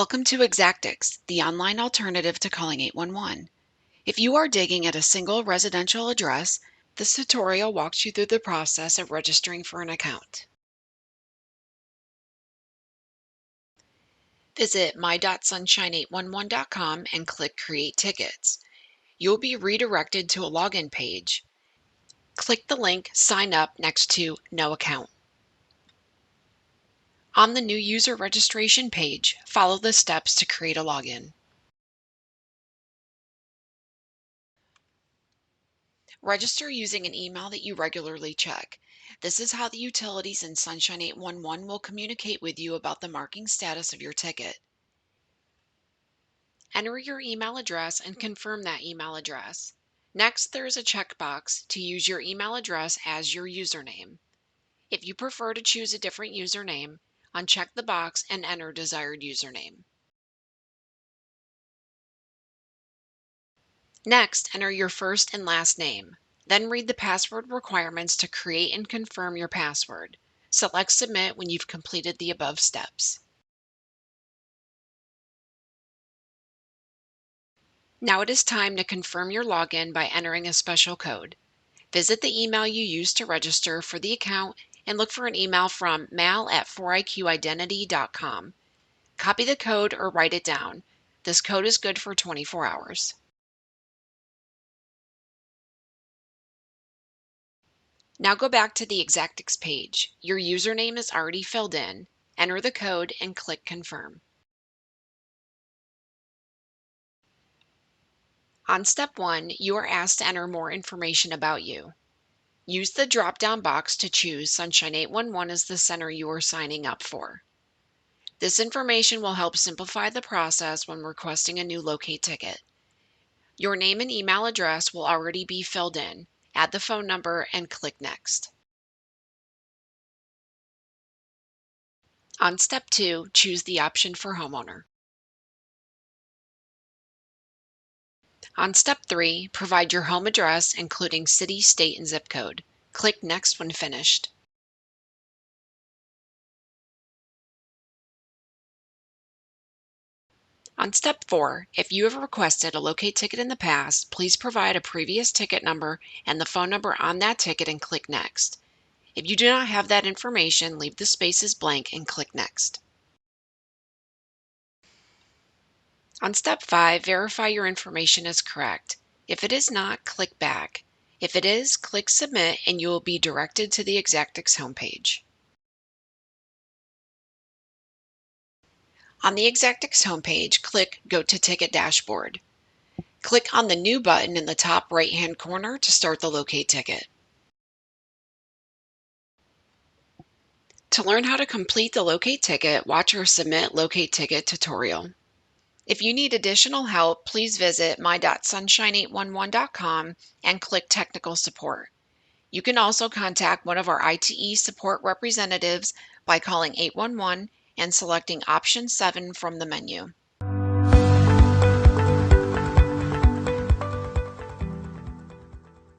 Welcome to Exactix, the online alternative to calling 811. If you are digging at a single residential address, this tutorial walks you through the process of registering for an account. Visit my.sunshine811.com and click Create Tickets. You'll be redirected to a login page. Click the link Sign Up next to No Account. On the new user registration page, follow the steps to create a login. Register using an email that you regularly check. This is how the utilities in Sunshine 811 will communicate with you about the marking status of your ticket. Enter your email address and confirm that email address. Next, there is a checkbox to use your email address as your username. If you prefer to choose a different username, uncheck the box and enter desired username. Next, enter your first and last name. Then read the password requirements to create and confirm your password. Select Submit when you've completed the above steps. Now it is time to confirm your login by entering a special code. Visit the email you used to register for the account and look for an email from mail@4iqidentity.com. Copy the code or write it down. This code is good for 24 hours. Now go back to the Exactix page. Your username is already filled in. Enter the code and click Confirm. On step 1, you are asked to enter more information about you. Use the drop-down box to choose Sunshine 811 as the center you are signing up for. This information will help simplify the process when requesting a new locate ticket. Your name and email address will already be filled in. Add the phone number and click Next. On step 2, choose the option for homeowner. On step 3, provide your home address, including city, state, and zip code. Click Next when finished. On step 4, if you have requested a locate ticket in the past, please provide a previous ticket number and the phone number on that ticket and click Next. If you do not have that information, leave the spaces blank and click Next. On step 5, verify your information is correct. If it is not, click Back. If it is, click Submit and you will be directed to the Exactix homepage. On the Exactix homepage, click Go to Ticket Dashboard. Click on the New button in the top right-hand corner to start the locate ticket. To learn how to complete the locate ticket, watch our Submit Locate Ticket tutorial. If you need additional help, please visit my.sunshine811.com and click Technical Support. You can also contact one of our ITE support representatives by calling 811 and selecting option 7 from the menu.